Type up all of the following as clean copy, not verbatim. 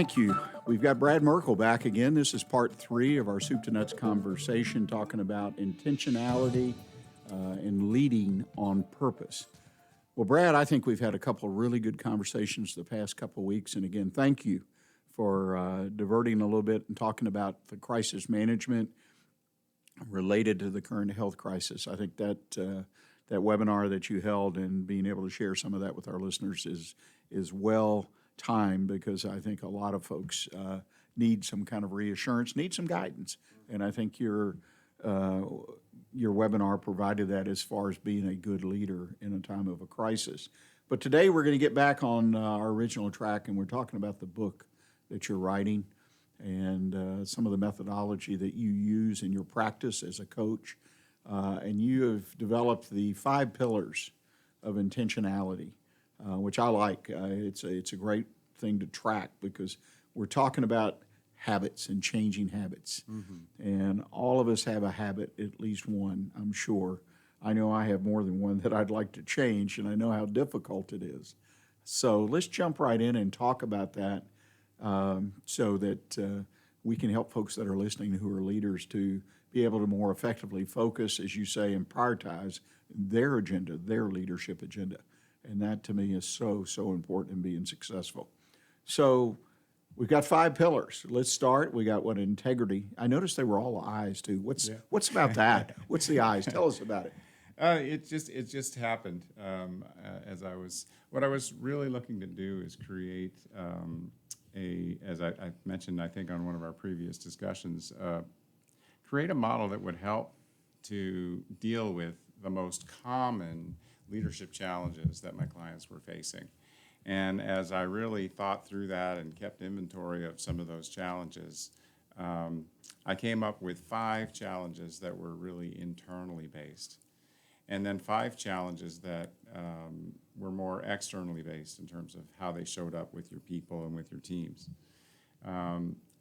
Thank you. We've got Brad Merkel back again. This is part 3 of our Soup to Nuts conversation talking about intentionality and leading on purpose. Well, Brad, I think we've had a couple of really good conversations the past couple of weeks. And again, thank you for diverting a little bit and talking about the crisis management related to the current health crisis. I think that that webinar that you held and being able to share some of that with our listeners is well timed, because I think a lot of folks need some kind of reassurance, need some guidance, and I think your webinar provided that as far as being a good leader in a time of a crisis. But today we're going to get back on our original track, and we're talking about the book that you're writing and some of the methodology that you use in your practice as a coach. And you have developed the 5 pillars of intentionality, which I like. It's a great thing to track, because we're talking about habits and changing habits. Mm-hmm. And all of us have a habit, at least one, I'm sure. I know I have more than one that I'd like to change, and I know how difficult it is. So let's jump right in and talk about that, so that we can help folks that are listening who are leaders to be able to more effectively focus, as you say, and prioritize their agenda, their leadership agenda. And that, to me, is so important in being successful. So we've got 5 pillars. Let's start. We got integrity. I noticed they were all I's, too. What's about that? What's the I's? Tell us about it. It just happened what I was really looking to do is create as I mentioned, I think, on one of our previous discussions, create a model that would help to deal with the most common leadership challenges that my clients were facing. And as I really thought through that and kept inventory of some of those challenges, I came up with 5 challenges that were really internally based, and then 5 challenges that were more externally based in terms of how they showed up with your people and with your teams.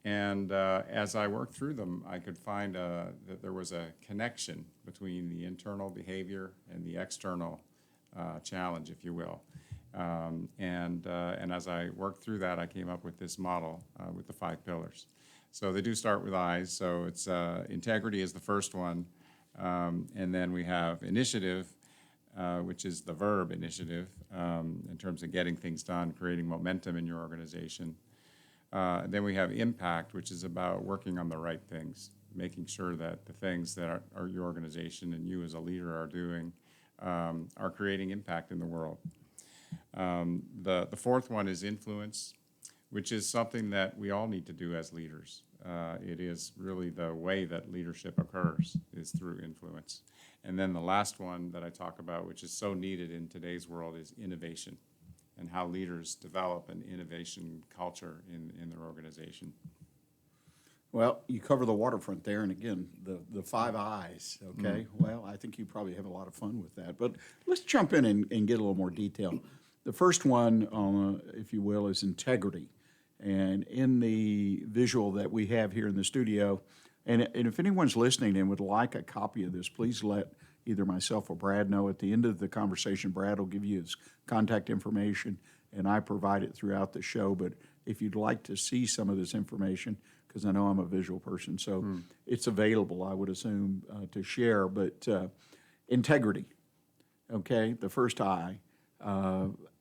As I worked through them, I could find that there was a connection between the internal behavior and the external challenge, if you will. And as I worked through that, I came up with this model with the 5 pillars. So they do start with I's. So it's integrity is the first one, and then we have initiative, which is the verb initiative, in terms of getting things done, creating momentum in your organization. Then we have impact, which is about working on the right things, making sure that the things that are your organization and you as a leader are doing are creating impact in the world. The 4th one is influence, which is something that we all need to do as leaders. It is really the way that leadership occurs, is through influence. And then the last one that I talk about, which is so needed in today's world, is innovation, and how leaders develop an innovation culture in their organization. Well, you cover the waterfront there, and again, the 5 I's, okay? Well, I think you probably have a lot of fun with that. But let's jump in and get a little more detail. The first one, if you will, is integrity. And in the visual that we have here in the studio, and if anyone's listening and would like a copy of this, please let either myself or Brad know. At the end of the conversation, Brad will give you his contact information, and I provide it throughout the show. But if you'd like to see some of this information, because I know I'm a visual person, so it's available, I would assume, to share. But integrity, okay, the first I,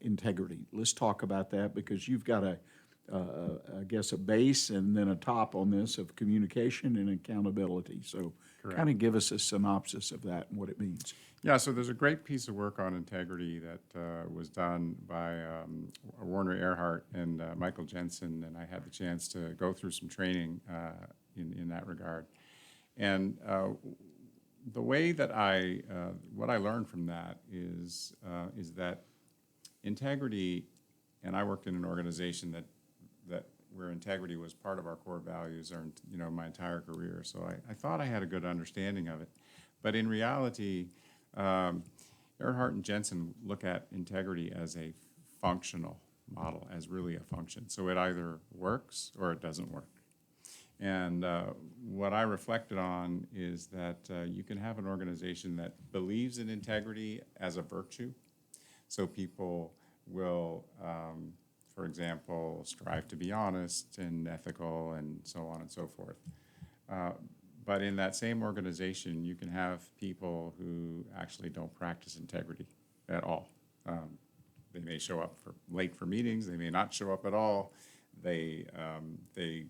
integrity. Let's talk about that, because you've got I guess a base and then a top on this of communication and accountability. So kind of give us a synopsis of that and what it means. Yeah, so there's a great piece of work on integrity that was done by Werner Erhard and Michael Jensen, and I had the chance to go through some training in that regard. And the way that what I learned from that is that integrity, and I worked in an organization that where integrity was part of our core values, my entire career. So I thought I had a good understanding of it, but in reality, Erhard and Jensen look at integrity as a functional model, as really a function. So it either works or it doesn't work. And what I reflected on is that you can have an organization that believes in integrity as a virtue, so people will for example, strive to be honest and ethical and so on and so forth. But in that same organization, you can have people who actually don't practice integrity at all. They may show up late for meetings. They may not show up at all. They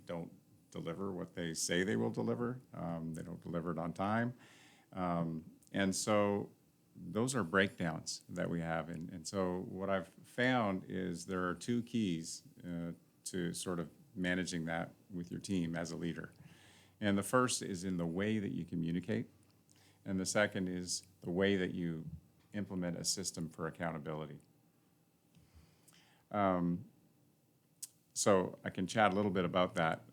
don't deliver what they say they will deliver. They don't deliver it on time. And so those are breakdowns that we have. And so what I've found is there are two keys to sort of managing that with your team as a leader. And the first is in the way that you communicate. And the second is the way that you implement a system for accountability. So I can chat a little bit about that.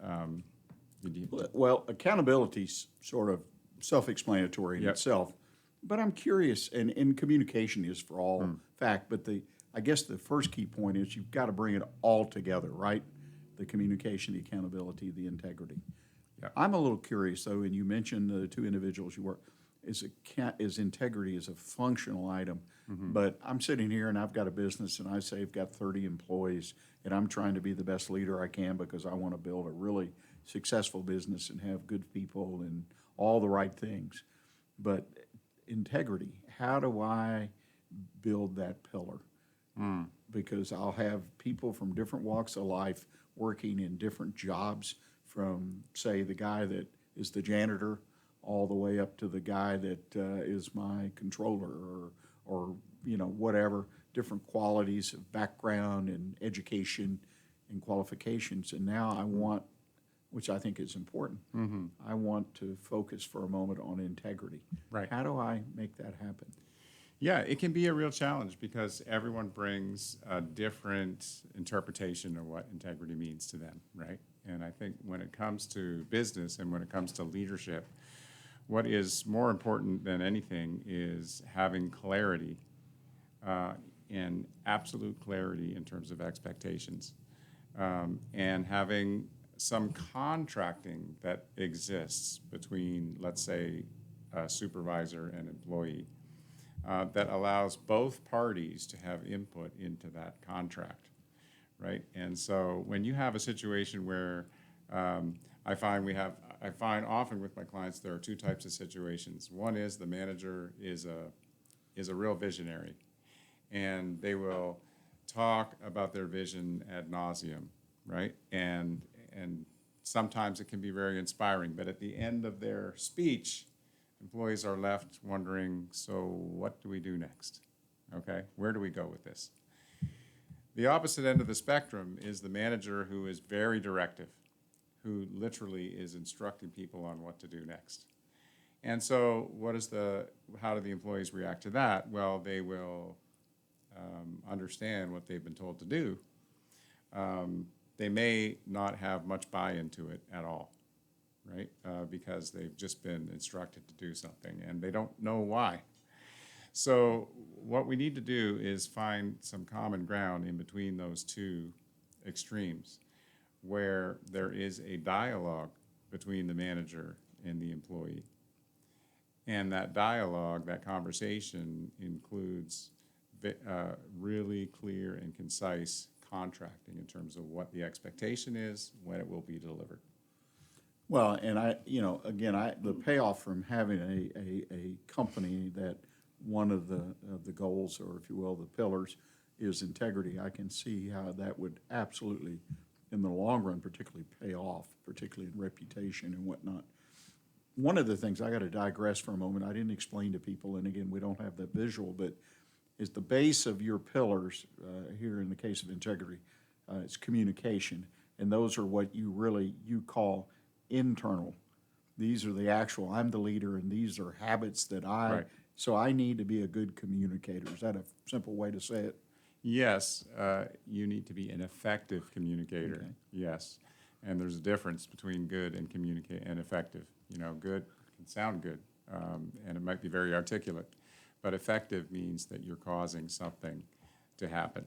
Well, accountability's sort of self-explanatory in Yep. itself, but I'm curious, and communication is for all fact, but I guess the first key point is you've got to bring it all together, right? The communication, the accountability, the integrity. Yep. I'm a little curious, though, and you mentioned the two individuals you work, is integrity is a functional item, but I'm sitting here and I've got a business and I say I've got 30 employees and I'm trying to be the best leader I can because I want to build a really successful business and have good people and all the right things. But integrity, how do I build that pillar? Because I'll have people from different walks of life working in different jobs, from, say, the guy that is the janitor all the way up to the guy that is my controller or whatever, different qualities of background and education and qualifications. And now I want, which I think is important, I want to focus for a moment on integrity. Right. How do I make that happen? Yeah, it can be a real challenge because everyone brings a different interpretation of what integrity means to them, right? And I think when it comes to business and when it comes to leadership, what is more important than anything is having clarity and absolute clarity in terms of expectations, and having some contracting that exists between, let's say, a supervisor and employee, that allows both parties to have input into that contract, right? And so when you have a situation where I find often with my clients there are two types of situations. One is the manager is a real visionary, and they will talk about their vision ad nauseum, right? And sometimes it can be very inspiring, but at the end of their speech, employees are left wondering, so what do we do next? Okay, where do we go with this? The opposite end of the spectrum is the manager who is very directive, who literally is instructing people on what to do next. And so how do the employees react to that? Well, they will understand what they've been told to do. They may not have much buy-in to it at all, right? Because they've just been instructed to do something and they don't know why. So what we need to do is find some common ground in between those two extremes where there is a dialogue between the manager and the employee. And that dialogue, that conversation includes really clear and concise contracting in terms of what the expectation is, when it will be delivered. Well, and the payoff from having a company that one of the goals, or if you will, the pillars, is integrity. I can see how that would absolutely, in the long run, particularly pay off, particularly in reputation and whatnot. One of the things, I got to digress for a moment, I didn't explain to people, and again, we don't have that visual, but is the base of your pillars, here in the case of integrity, it's communication. And those are what you call internal. These are the actual, I'm the leader, and these are habits that Right. so I need to be a good communicator. Is that a simple way to say it? Yes, you need to be an effective communicator. Okay. Yes, and there's a difference between good and effective. Good can sound good, and it might be very articulate, but effective means that you're causing something to happen.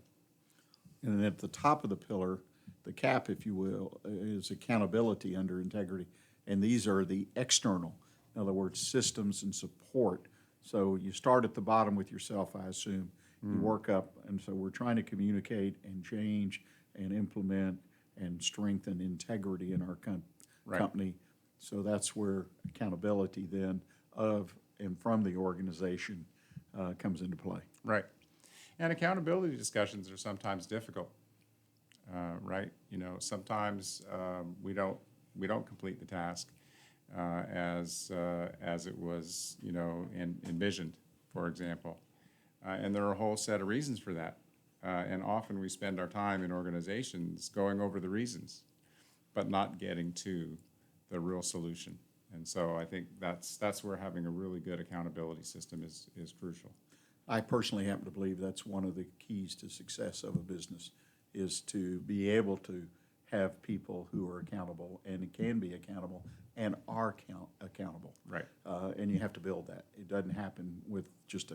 And then at the top of the pillar, the cap, if you will, is accountability under integrity. And these are the external, in other words, systems and support. So you start at the bottom with yourself, I assume. You work up, and so we're trying to communicate and change and implement and strengthen integrity in our Right. company. So that's where accountability then of and from the organization comes into play. Right. And accountability discussions are sometimes difficult, right? Sometimes we don't complete the task as it was, envisioned, for example. And there are a whole set of reasons for that. And often we spend our time in organizations going over the reasons, but not getting to the real solution. And so I think that's where having a really good accountability system is crucial. I personally happen to believe that's one of the keys to success of a business, is to be able to have people who are accountable and can be accountable and are accountable. Right. And you have to build that. It doesn't happen with just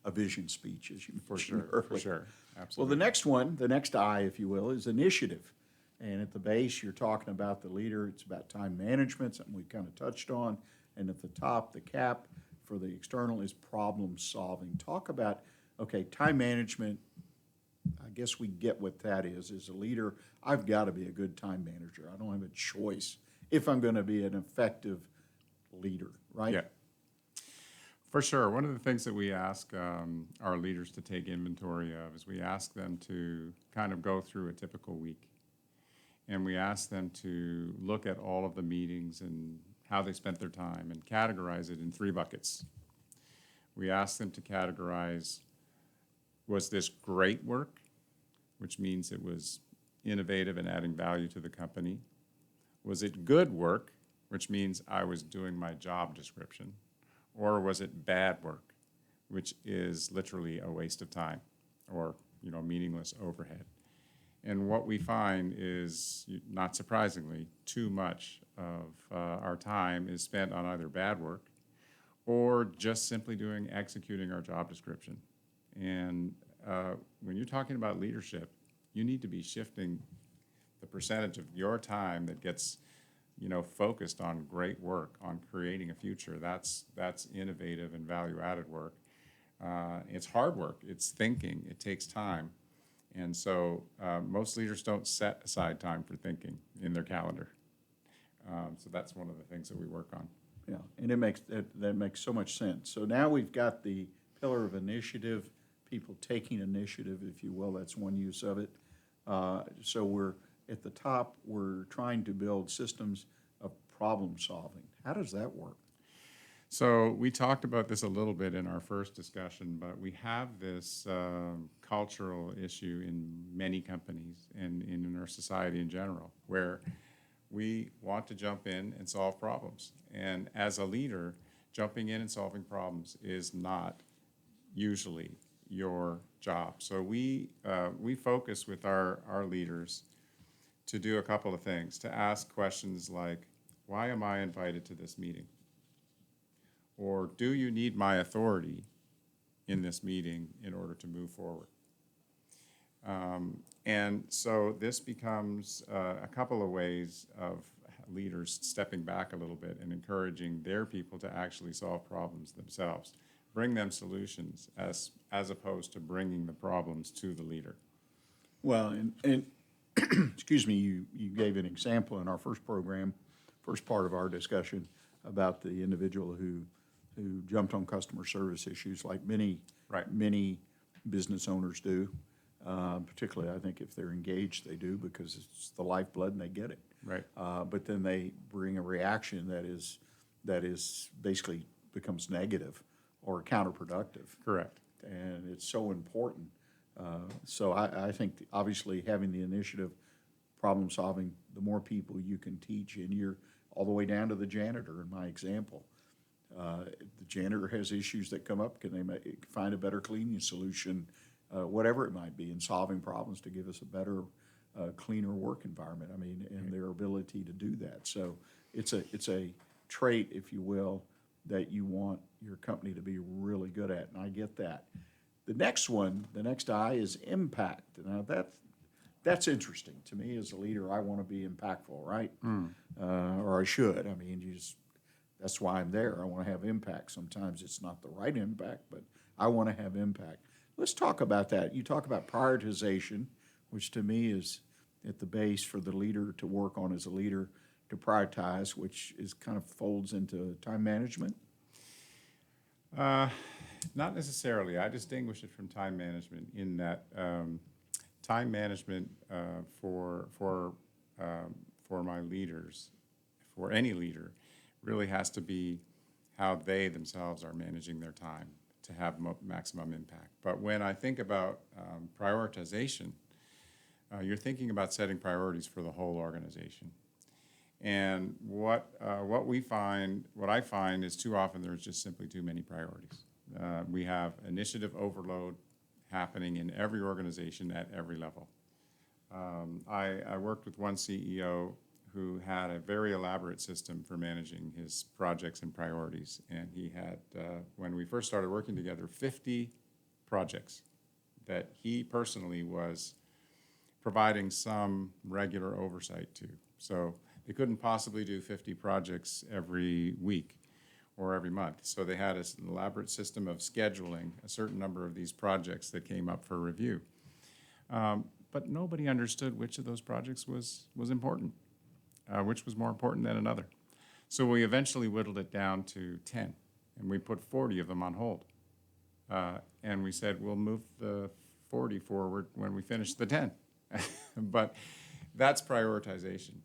a vision speech, as you For mentioned sure. For earlier. sure. Well, Absolutely. the next one, the next I, if you will, is initiative. And at the base, you're talking about the leader. It's about time management, something we kind of touched on. And at the top, the cap for the external is problem solving. Talk about, okay, time management. I guess we get what that is. As a leader, I've got to be a good time manager. I don't have a choice if I'm going to be an effective leader, right? Yeah. For sure. One of the things that we ask our leaders to take inventory of is we ask them to kind of go through a typical week. And we ask them to look at all of the meetings and how they spent their time and categorize it in 3 buckets. We ask them to categorize, was this great work, which means it was innovative and adding value to the company? Was it good work, which means I was doing my job description? Or was it bad work, which is literally a waste of time or, meaningless overhead? And what we find is, not surprisingly, too much of our time is spent on either bad work or just simply executing our job description. And when you're talking about leadership, you need to be shifting the percentage of your time that gets, focused on great work, on creating a future. That's innovative and value-added work. It's hard work. It's thinking. It takes time. And so most leaders don't set aside time for thinking in their calendar. So that's one of the things that we work on. Yeah, and that makes so much sense. So now we've got the pillar of initiative, people taking initiative, if you will. That's one use of it. So we're at the top. We're trying to build systems of problem solving. How does that work? So we talked about this a little bit in our first discussion, but we have this cultural issue in many companies and in our society in general, where we want to jump in and solve problems. And as a leader, jumping in and solving problems is not usually your job. So we focus with our leaders to do a couple of things, to ask questions like, why am I invited to this meeting? Or do you need my authority in this meeting in order to move forward? And so this becomes a couple of ways of leaders stepping back a little bit and encouraging their people to actually solve problems themselves, bring them solutions as opposed to bringing the problems to the leader. Well, and excuse me, you gave an example in our first program, first part of our discussion, about the individual who jumped on customer service issues like many business owners do. Particularly, I think if they're engaged, they do, because it's the lifeblood and they get it. Right. But then they bring a reaction that is basically becomes negative or counterproductive. Correct. And it's so important. So I think obviously having the initiative, problem solving, the more people you can teach, and you're all the way down to the janitor in my example. The janitor has issues that come up. Can they find a better cleaning solution, whatever it might be, in solving problems to give us a better, cleaner work environment? I mean, and their ability to do that. So it's a trait, if you will, that you want your company to be really good at, and I get that. The next one, the next I, is impact. Now that's interesting to me as a leader. I want to be impactful, right? Or I should. I mean, that's why I'm there. I want to have impact. Sometimes it's not the right impact, but I want to have impact. Let's talk about that. You talk about prioritization, which to me is at the base for the leader to work on as a leader to prioritize, which is kind of folds into time management? Not necessarily. I distinguish it from time management in that time management for my leaders, for any leader, really has to be how they themselves are managing their time to have maximum impact. But when I think about prioritization, you're thinking about setting priorities for the whole organization. And what I find is too often there's just simply too many priorities. We have initiative overload happening in every organization at every level. I worked with one CEO who had a very elaborate system for managing his projects and priorities. And he had, when we first started working together, 50 projects that he personally was providing some regular oversight to. So they couldn't possibly do 50 projects every week or every month. So they had an elaborate system of scheduling a certain number of these projects that came up for review. But nobody understood which of those projects was important, which was more important than another. So we eventually whittled it down to 10, and we put 40 of them on hold. And we said, we'll move the 40 forward when we finish the 10. But that's prioritization.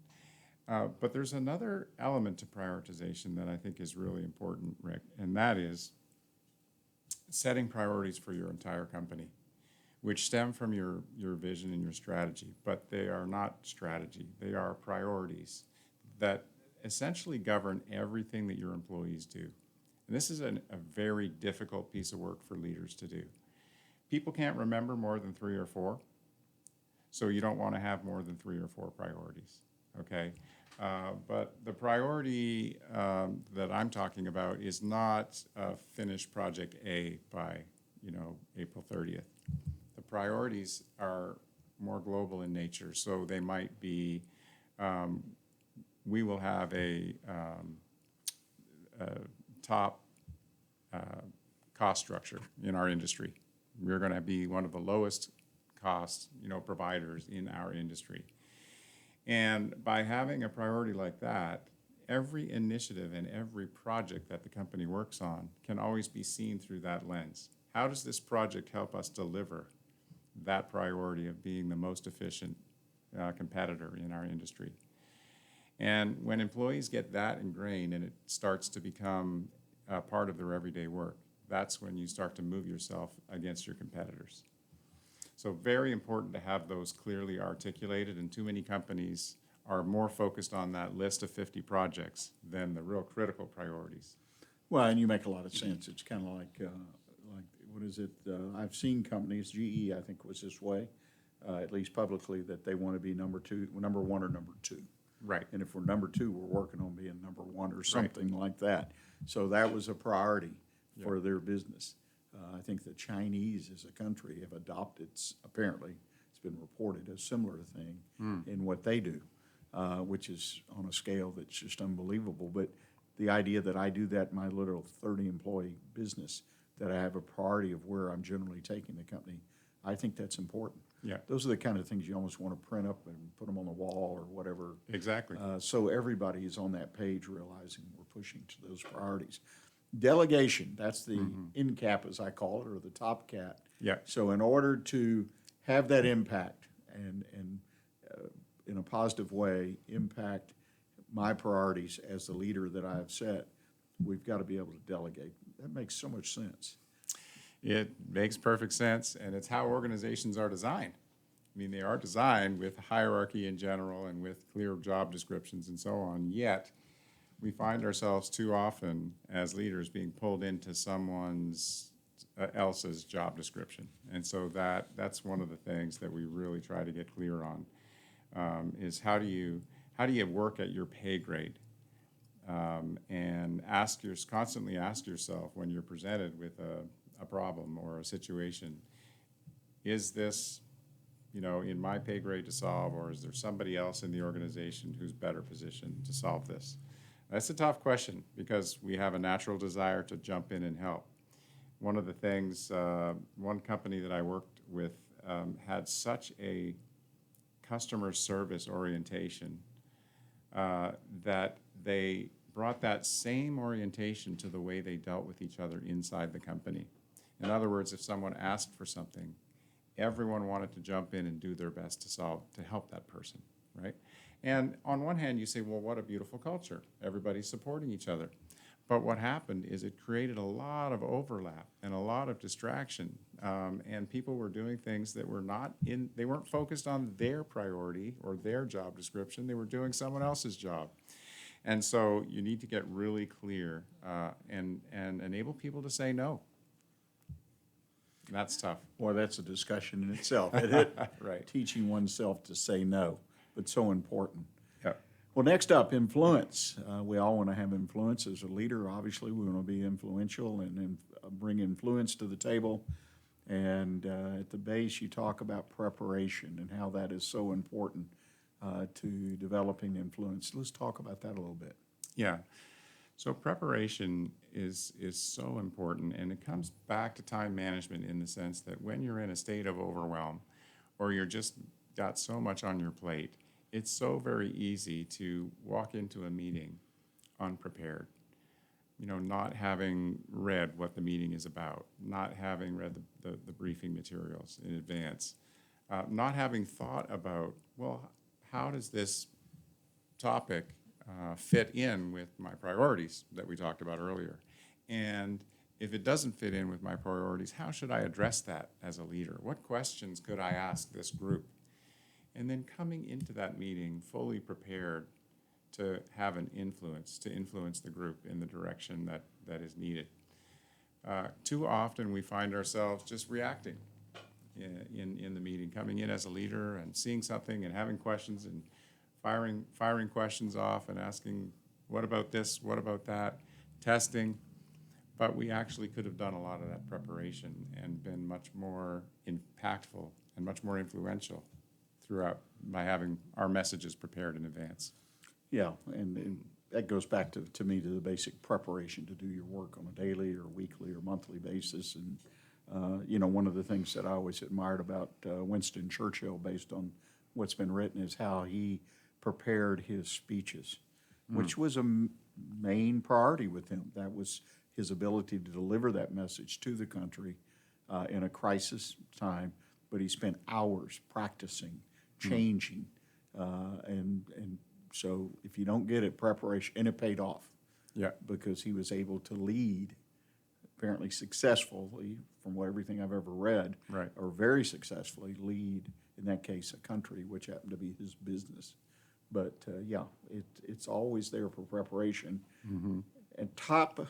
But there's another element to prioritization that I think is really important, Rick, and that is setting priorities for your entire company, which stem from your vision and your strategy, but they are not strategy. They are priorities that essentially govern everything that your employees do. And this is a very difficult piece of work for leaders to do. People can't remember more than 3 or 4, so you don't want to have more than 3 or 4 priorities, okay? But the priority that I'm talking about is not finish project A by, April 30th. The priorities are more global in nature, so they might be, we will have a top cost structure in our industry. We're going to be one of the lowest cost, providers in our industry. And by having a priority like that, every initiative and every project that the company works on can always be seen through that lens. How does this project help us deliver that priority of being the most efficient competitor in our industry? And when employees get that ingrained and it starts to become part of their everyday work, that's when you start to move yourself against your competitors. So very important to have those clearly articulated, and too many companies are more focused on that list of 50 projects than the real critical priorities. Well, and you make a lot of sense. It's kind of like what is it? I've seen companies, GE I think was this way, at least publicly, that they want to be number 1 or number 2. Right. And if we're number 2, we're working on being number 1 or something like that. So that was a priority for their business. I think the Chinese as a country have adopted, apparently, it's been reported, a similar thing in what they do, which is on a scale that's just unbelievable. But the idea that I do that in my little 30-employee business, that I have a priority of where I'm generally taking the company, I think that's important. Yeah. Those are the kind of things you almost want to print up and put them on the wall or whatever. Exactly. So everybody is on that page realizing we're pushing to those priorities. Delegation, that's the end cap, as I call it, or the top cat. Yeah. So in order to have that impact and in a positive way, impact my priorities as the leader that I have set, we've got to be able to delegate. That makes so much sense. It makes perfect sense, and it's how organizations are designed. I mean, they are designed with hierarchy in general and with clear job descriptions and so on, yet we find ourselves too often as leaders being pulled into someone else's job description. And so that's one of the things that we really try to get clear on, is how do you work at your pay grade? And constantly ask yourself when you're presented with a problem or a situation, is this, in my pay grade to solve, or is there somebody else in the organization who's better positioned to solve this? That's a tough question because we have a natural desire to jump in and help. One of the things, one company that I worked with had such a customer service orientation, that they brought that same orientation to the way they dealt with each other inside the company. In other words, if someone asked for something, everyone wanted to jump in and do their best to help that person, right? And on one hand, you say, well, what a beautiful culture. Everybody's supporting each other. But what happened is it created a lot of overlap and a lot of distraction. And people were doing things that were they weren't focused on their priority or their job description. They were doing someone else's job. And so you need to get really clear and enable people to say no. That's tough. Well, that's a discussion in itself. Right. Teaching oneself to say no, but so important. Yeah. Well, next up, influence. We all want to have influence as a leader. Obviously, we want to be influential and bring influence to the table. And at the base, you talk about preparation and how that is so important to developing influence. Let's talk about that a little bit. Yeah. So preparation is so important, and it comes back to time management in the sense that when you're in a state of overwhelm or you're just got so much on your plate, it's so very easy to walk into a meeting unprepared. Not having read what the meeting is about, not having read the briefing materials in advance, not having thought about, well, how does this topic fit in with my priorities that we talked about earlier? And if it doesn't fit in with my priorities, how should I address that as a leader? What questions could I ask this group? And then coming into that meeting fully prepared to have an influence, to influence the group in the direction that is needed. Too often we find ourselves just reacting in the meeting, coming in as a leader and seeing something and having questions and firing questions off and asking, what about this, what about that, testing. But we actually could have done a lot of that preparation and been much more impactful and much more influential throughout by having our messages prepared in advance. Yeah, and that goes back to me to the basic preparation to do your work on a daily or weekly or monthly basis. And, one of the things that I always admired about Winston Churchill, based on what's been written, is how he prepared his speeches, which was a main priority with him. That was his ability to deliver that message to the country in a crisis time, but he spent hours practicing, changing, and so if you don't get it, preparation, and it paid off. Yeah. Because he was able to lead, apparently successfully, from everything I've ever read, Right. or very successfully lead, in that case, a country, which happened to be his business. But it's always there for preparation. Mm-hmm. And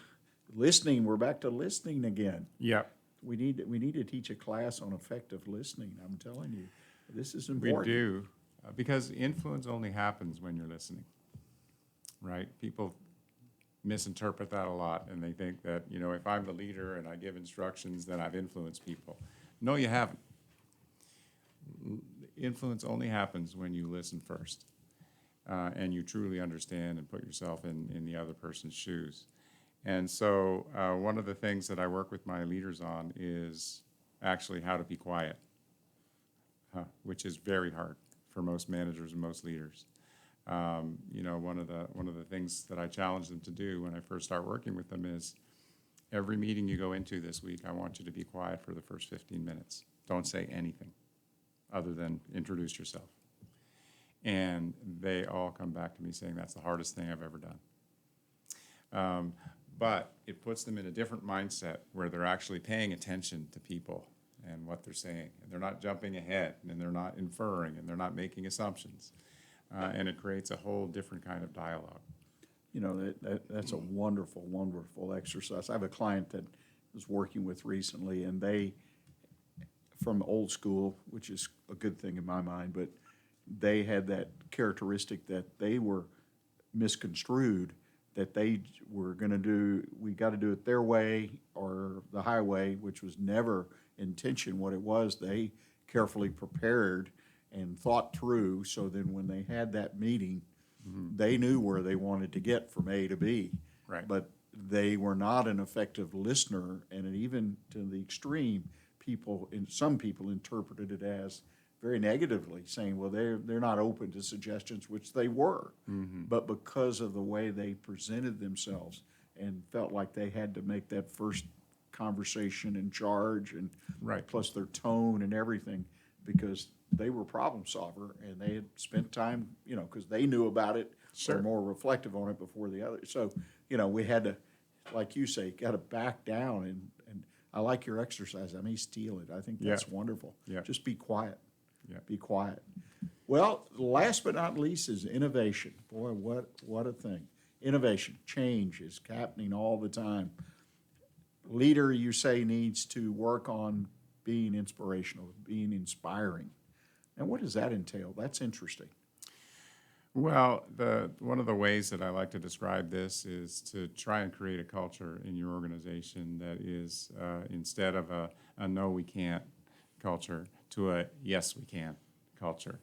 listening, we're back to listening again. Yeah. We need to teach a class on effective listening. I'm telling you, this is important. We do, because influence only happens when you're listening, right? People misinterpret that a lot, and they think that, if I'm the leader and I give instructions, then I've influenced people. No, you haven't. Influence only happens when you listen first, and you truly understand and put yourself in the other person's shoes. And so one of the things that I work with my leaders on is actually how to be quiet, which is very hard for most managers and most leaders. One of the things that I challenge them to do when I first start working with them is, every meeting you go into this week, I want you to be quiet for the first 15 minutes. Don't say anything other than introduce yourself. And they all come back to me saying, that's the hardest thing I've ever done. But it puts them in a different mindset where they're actually paying attention to people and what they're saying. And they're not jumping ahead, and they're not inferring, and they're not making assumptions. And it creates a whole different kind of dialogue. That's a wonderful, wonderful exercise. I have a client that I was working with recently, and they, from old school, which is a good thing in my mind, but they had that characteristic that they were misconstrued, that they were going to do, we got to do it their way or the highway, which was never intention. What it was, they carefully prepared and thought through, so then when they had that meeting, they knew where they wanted to get from A to B. Right. But they were not an effective listener, and even to the extreme, some people interpreted it as very negatively, saying, well, they're not open to suggestions, which they were. But because of the way they presented themselves and felt like they had to make that first conversation in charge, and Right. plus their tone and everything, because they were problem solver and they had spent time, because they knew about it, Sure. or more reflective on it before the others. So, we had to, like you say, got to back down, and I like your exercise. I may steal it. I think that's wonderful. Yeah. Just be quiet. Yeah. Be quiet. Well, last but not least is innovation. Boy, what a thing. Innovation, change is happening all the time. Leader, you say, needs to work on being inspirational, being inspiring. And what does that entail? That's interesting. Well, one of the ways that I like to describe this is to try and create a culture in your organization that is, instead of a no, we can't culture, to a yes, we can culture.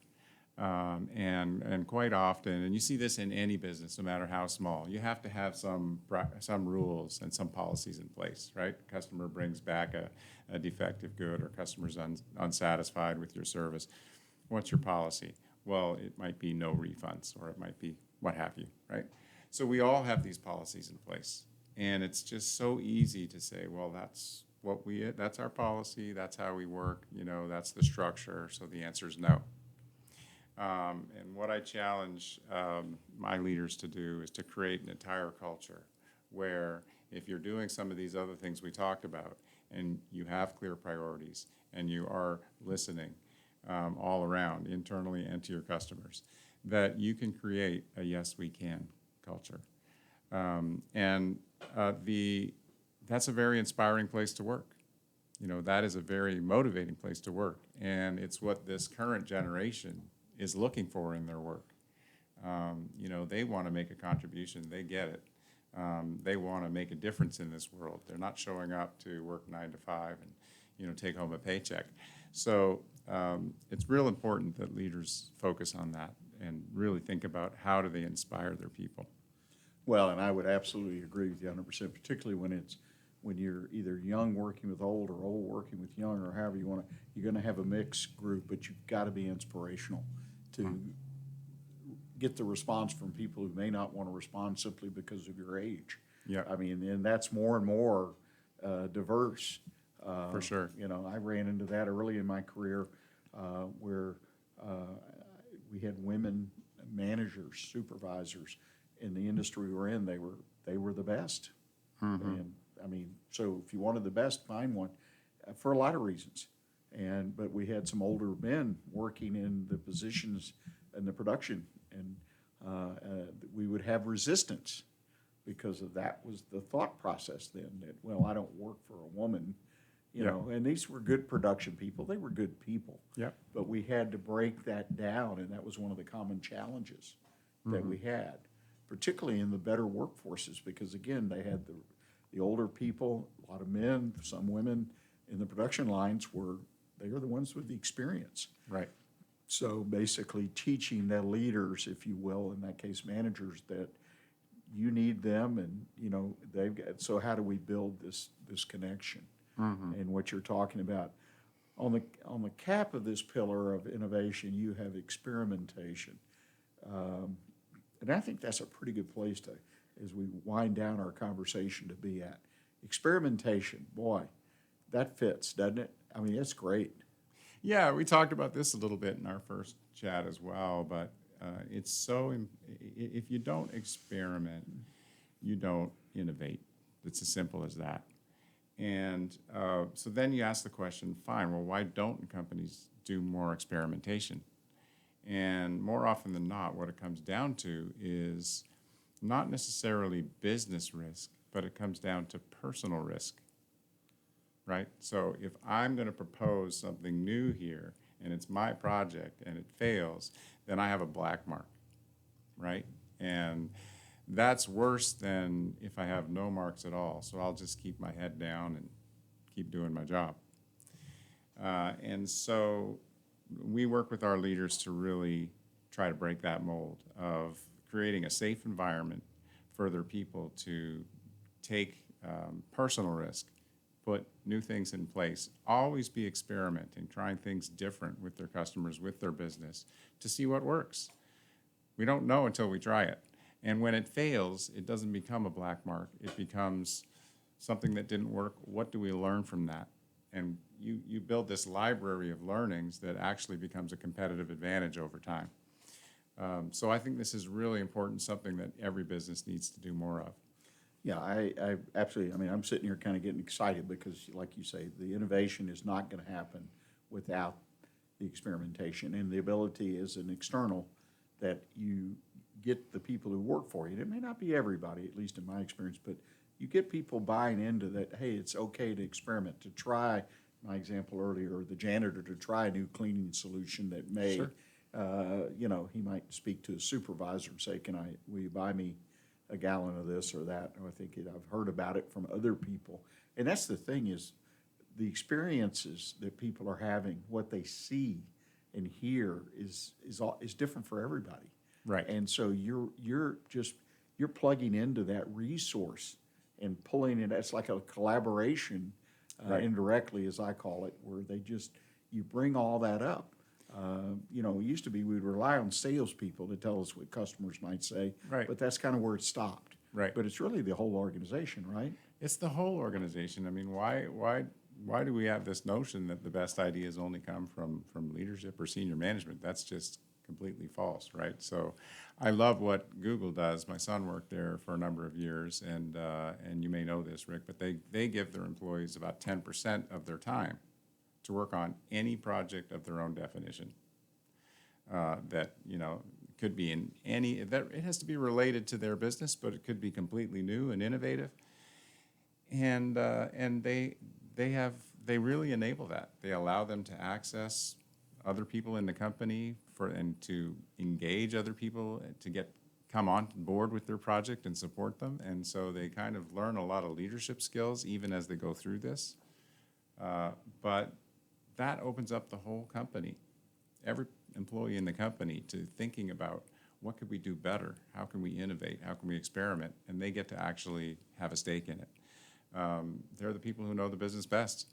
And quite often, and you see this in any business, no matter how small, you have to have some rules and some policies in place, right? Customer brings back a defective good, or customer's unsatisfied with your service. What's your policy? Well, it might be no refunds, or it might be what have you, right? So we all have these policies in place, and it's just so easy to say, well, that's our policy, that's how we work, that's the structure, so the answer is no. And what I challenge my leaders to do is to create an entire culture where, if you're doing some of these other things we talked about, and you have clear priorities, and you are listening all around, internally and to your customers, that you can create a yes, we can culture. That's a very inspiring place to work. That is a very motivating place to work, and it's what this current generation is looking for in their work. They want to make a contribution. They get it. They want to make a difference in this world. They're not showing up to work 9 to 5 and take home a paycheck. So it's real important that leaders focus on that and really think about how do they inspire their people. Well, and I would absolutely agree with you 100%, particularly when you're either young working with old, or old working with young, or however you want to. You're going to have a mixed group, but you've got to be inspirational to get the response from people who may not want to respond simply because of your age. Yeah. I mean, and that's more and more diverse. For sure. I ran into that early in my career where we had women managers, supervisors in the industry we're in. They were the best. And I mean, so if you wanted the best, find one for a lot of reasons. But we had some older men working in the positions in the production, and we would have resistance because of that was the thought process then, that, well, I don't work for a woman, and these were good production people. They were good people. Yeah. But we had to break that down, and that was one of the common challenges that we had, particularly in the better workforces, because, again, they had the older people, a lot of men, some women in the production lines they were the ones with the experience. Right. So basically teaching the leaders, if you will, in that case managers, that you need them, and they've got. So how do we build this connection? And what you're talking about on the cap of this pillar of innovation, you have experimentation, and I think that's a pretty good place to, as we wind down our conversation, to be at. Experimentation, boy, that fits, doesn't it? I mean, it's great. Yeah, we talked about this a little bit in our first chat as well, but it's if you don't experiment, you don't innovate. It's as simple as that. And so then you ask the question, fine, well, why don't companies do more experimentation? And more often than not, what it comes down to is not necessarily business risk, but it comes down to personal risk. Right? So if I'm going to propose something new here, and it's my project, and it fails, then I have a black mark, right? And that's worse than if I have no marks at all. So I'll just keep my head down and keep doing my job. And so we work with our leaders to really try to break that mold of creating a safe environment for their people to take personal risk, put new things in place. Always be experimenting, trying things different with their customers, with their business, to see what works. We don't know until we try it. And when it fails, it doesn't become a black mark. It becomes something that didn't work. What do we learn from that? And you build this library of learnings that actually becomes a competitive advantage over time. So I think this is really important, something that every business needs to do more of. Yeah, I absolutely, I mean, I'm sitting here kind of getting excited because, like you say, the innovation is not going to happen without the experimentation and the ability as an external that you get the people who work for you. And it may not be everybody, at least in my experience, but you get people buying into that, hey, it's okay to experiment, to try, my example earlier, the janitor to try a new cleaning solution that may, Sure. you know, he might speak to his supervisor and say, will you buy me a gallon of this or that? Or I think I've heard about it from other people. And that's the thing is the experiences that people are having, what they see and hear is different for everybody. Right. And so you're plugging into that resource and pulling it. It's like a collaboration, Right. indirectly, as I call it, where you bring all that up. You know, it used to be we'd rely on salespeople to tell us what customers might say, Right. but that's kind of where it stopped. Right. But it's really the whole organization, right? It's the whole organization. I mean, why do we have this notion that the best ideas only come from leadership or senior management? That's just completely false, right? So I love what Google does. My son worked there for a number of years, and you may know this, Rick, but they give their employees about 10% of their time to work on any project of their own definition. That, you know, could be in any, that it has to be related to their business, but it could be completely new and innovative. And they really enable that. They allow them to access other people in the company and to engage other people to come on board with their project and support them. And so they kind of learn a lot of leadership skills even as they go through this. But that opens up the whole company, every employee in the company, to thinking about what could we do better? How can we innovate? How can we experiment? And they get to actually have a stake in it. They're the people who know the business best.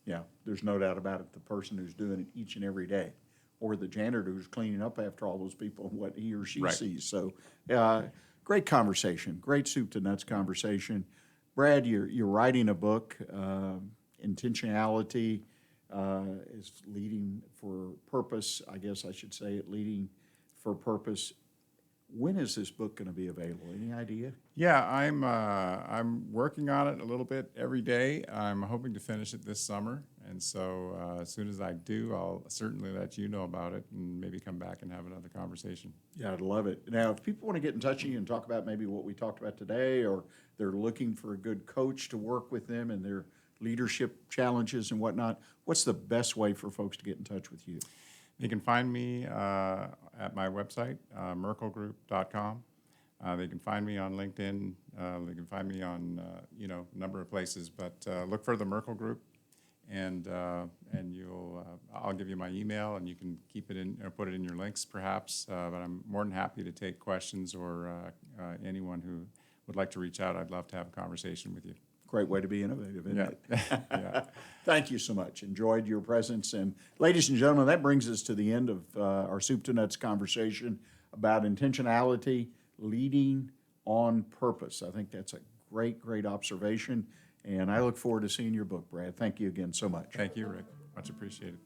Yeah, there's no doubt about it. The person who's doing it each and every day, or the janitor who's cleaning up after all those people and what he or she Right. sees. So, great conversation, great soup to nuts conversation. Brad, you're writing a book, Intentionality is leading for purpose. I guess I should say it, leading for purpose. When is this book going to be available? Any idea? Yeah, I'm working on it a little bit every day. I'm hoping to finish it this summer, and so as soon as I do, I'll certainly let you know about it and maybe come back and have another conversation. Yeah, I'd love it. Now, if people want to get in touch with you and talk about maybe what we talked about today, or they're looking for a good coach to work with them and their leadership challenges and whatnot, what's the best way for folks to get in touch with you? You can find me at my website, merkelgroup.com. They can find me on LinkedIn. They can find me on a number of places. But look for the Merkel Group, and I'll give you my email, and you can keep it in or put it in your links, perhaps. But I'm more than happy to take questions, or anyone who would like to reach out. I'd love to have a conversation with you. Great way to be innovative, isn't it? Yeah. Thank you so much. Enjoyed your presence. And ladies and gentlemen, that brings us to the end of our Soup to Nuts conversation about intentionality, leading on purpose. I think that's a great, great observation. And I look forward to seeing your book, Brad. Thank you again so much. Thank you, Rick. Much appreciated.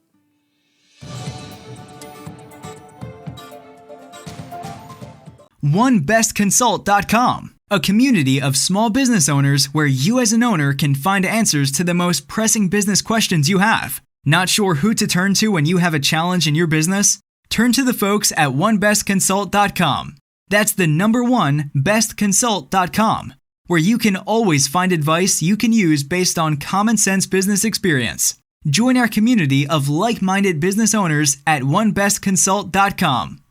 OneBestConsult.com, a community of small business owners where you as an owner can find answers to the most pressing business questions you have. Not sure who to turn to when you have a challenge in your business? Turn to the folks at OneBestConsult.com. That's the number one, bestconsult.com, where you can always find advice you can use based on common sense business experience. Join our community of like-minded business owners at OneBestConsult.com.